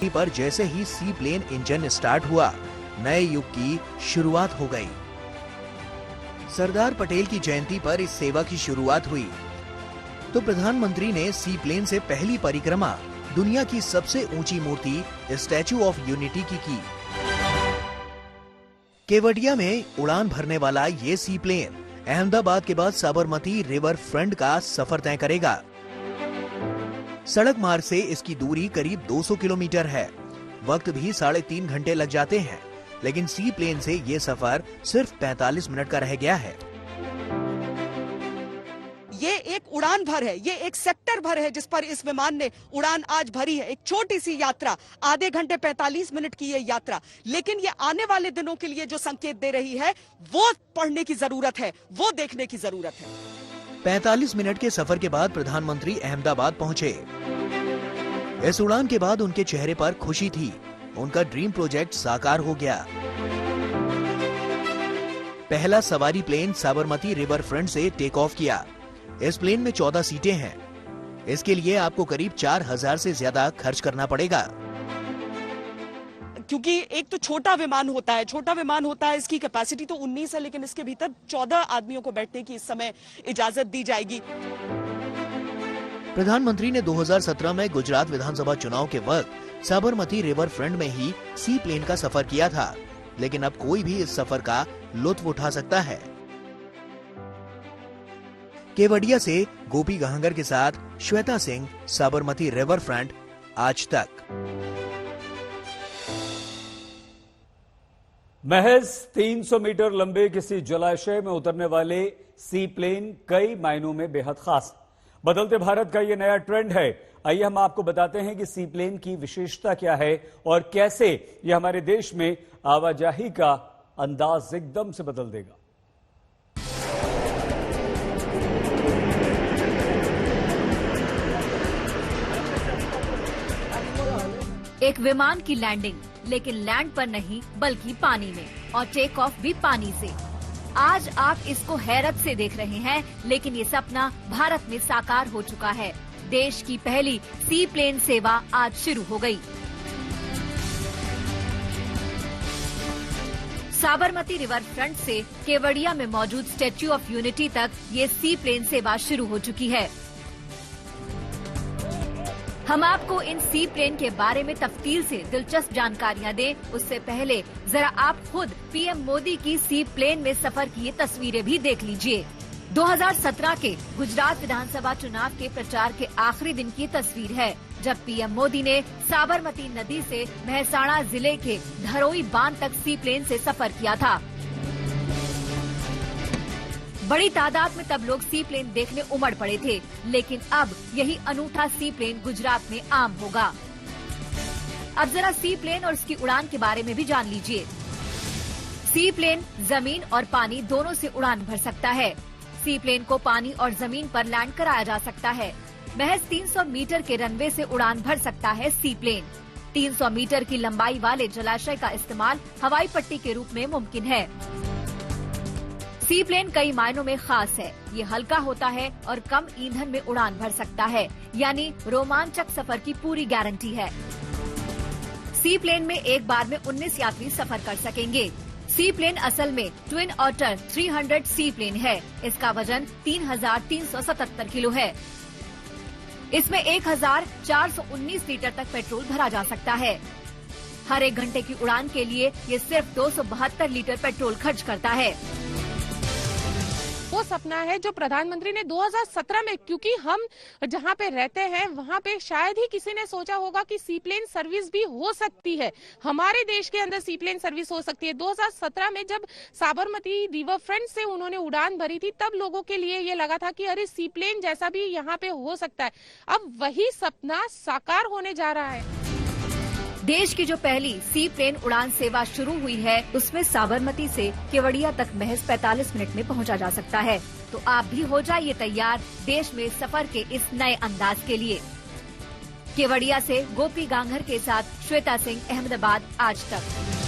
पर जैसे ही सी plane engine start हुआ, नए युग की शुरुआत हो गई। सरदार पटेल की जयंती पर इस सेवा की शुरुआत हुई तो प्रधानमंत्री ने सी प्लेन से पहली परिक्रमा दुनिया की सबसे ऊंची मूर्ति स्टैचू ऑफ यूनिटी की। केवडिया में उड़ान भरने वाला ये सी प्लेन अहमदाबाद के बाद साबरमती रिवर फ्रंट का सफर तय करेगा। सड़क मार्ग से इसकी दूरी करीब 200 किलोमीटर है। वक्त भी 3.5 घंटे लग जाते हैं, लेकिन सी प्लेन से ये सफर सिर्फ 45 मिनट का रह गया है। ये एक उड़ान भर है, ये एक सेक्टर भर है जिस पर इस विमान ने उड़ान आज भरी है। एक छोटी सी यात्रा, आधे घंटे 45 मिनट की ये यात्रा, लेकिन ये आने वाले दिनों के लिए जो संकेत दे रही है वो पढ़ने की जरूरत है, वो देखने की जरूरत है। 45 मिनट के सफर के बाद प्रधानमंत्री अहमदाबाद पहुंचे। इस उड़ान के बाद उनके चेहरे पर खुशी थी, उनका ड्रीम प्रोजेक्ट साकार हो गया। पहला सवारी प्लेन साबरमती रिवर फ्रंट से टेक ऑफ किया। इस प्लेन में 14 सीटें हैं। इसके लिए आपको करीब 4000 से ज्यादा खर्च करना पड़ेगा। क्योंकि एक तो छोटा विमान होता है, इसकी कैपेसिटी तो 19 है, लेकिन इसके भीतर 14 आदमियों को बैठने की इस समय इजाजत दी जाएगी। प्रधानमंत्री ने 2017 में गुजरात विधानसभा चुनाव के वक्त साबरमती रिवर फ्रंट में ही सी प्लेन का सफर किया था, लेकिन अब कोई भी इस सफर का लुत्फ उठा सकता है। केवडिया से गोपी गहंगर के साथ श्वेता सिंह, साबरमती रिवर फ्रंट, आज तक। महज 300 मीटर लंबे किसी जलाशय में उतरने वाले सी प्लेन कई मायनों में बेहद खास। बदलते भारत का यह नया ट्रेंड है। आइए हम आपको बताते हैं कि सी प्लेन की विशेषता क्या है और कैसे यह हमारे देश में आवाजाही का अंदाज एकदम से बदल देगा। एक विमान की लैंडिंग, लेकिन लैंड पर नहीं बल्कि पानी में, और टेक ऑफ भी पानी से। आज आप इसको हैरत से देख रहे हैं, लेकिन ये सपना भारत में साकार हो चुका है। देश की पहली सी प्लेन सेवा आज शुरू हो गई। साबरमती रिवर फ्रंट से केवडिया में मौजूद स्टैच्यू ऑफ यूनिटी तक ये सी प्लेन सेवा शुरू हो चुकी है। हम आपको इन सी प्लेन के बारे में तफसील से दिलचस्प जानकारियां दें, उससे पहले जरा आप खुद पीएम मोदी की सी प्लेन में सफर की ये तस्वीरें भी देख लीजिए। 2017 के गुजरात विधानसभा चुनाव के प्रचार के आखिरी दिन की तस्वीर है, जब पीएम मोदी ने साबरमती नदी से मेहसाणा जिले के धरोई बांध तक सी प्लेन से सफर किया था। बड़ी तादाद में तब लोग सी प्लेन देखने उमड़ पड़े थे, लेकिन अब यही अनूठा सी प्लेन गुजरात में आम होगा। अब जरा सी प्लेन और इसकी उड़ान के बारे में भी जान लीजिए। सी प्लेन जमीन और पानी दोनों से उड़ान भर सकता है। सी प्लेन को पानी और जमीन पर लैंड कराया जा सकता है। महज 300 मीटर के रनवे से उड़ान भर सकता है सी प्लेन। 300 मीटर की लंबाई वाले जलाशय का इस्तेमाल हवाई पट्टी के रूप में मुमकिन है। सी प्लेन कई मायनों में खास है। ये हल्का होता है और कम ईंधन में उड़ान भर सकता है, यानी रोमांचक सफर की पूरी गारंटी है। सी प्लेन में एक बार में 19 यात्री सफर कर सकेंगे। सी प्लेन असल में ट्विन ऑटर 300 सी प्लेन है। इसका वजन 3377 किलो है। इसमें 1419 लीटर तक पेट्रोल भरा जा सकता है। हर एक घंटे की उड़ान के लिए ये सिर्फ 272 लीटर पेट्रोल खर्च करता है। वो सपना है जो प्रधानमंत्री ने 2017 में, क्योंकि हम जहाँ पे रहते हैं वहाँ पे शायद ही किसी ने सोचा होगा कि सी प्लेन सर्विस भी हो सकती है, हमारे देश के अंदर सी प्लेन सर्विस हो सकती है। 2017 में जब साबरमती रिवर फ्रंट से उन्होंने उड़ान भरी थी, तब लोगों के लिए ये लगा था कि अरे सी प्लेन जैसा भी यहाँ पे हो सकता है। अब वही सपना साकार होने जा रहा है। देश की जो पहली सी प्लेन उड़ान सेवा शुरू हुई है, उसमें साबरमती से केवडिया तक महज 45 मिनट में पहुंचा जा सकता है। तो आप भी हो जाइए तैयार देश में सफर के इस नए अंदाज के लिए। केवडिया से गोपी गांघर के साथ श्वेता सिंह, अहमदाबाद, आज तक।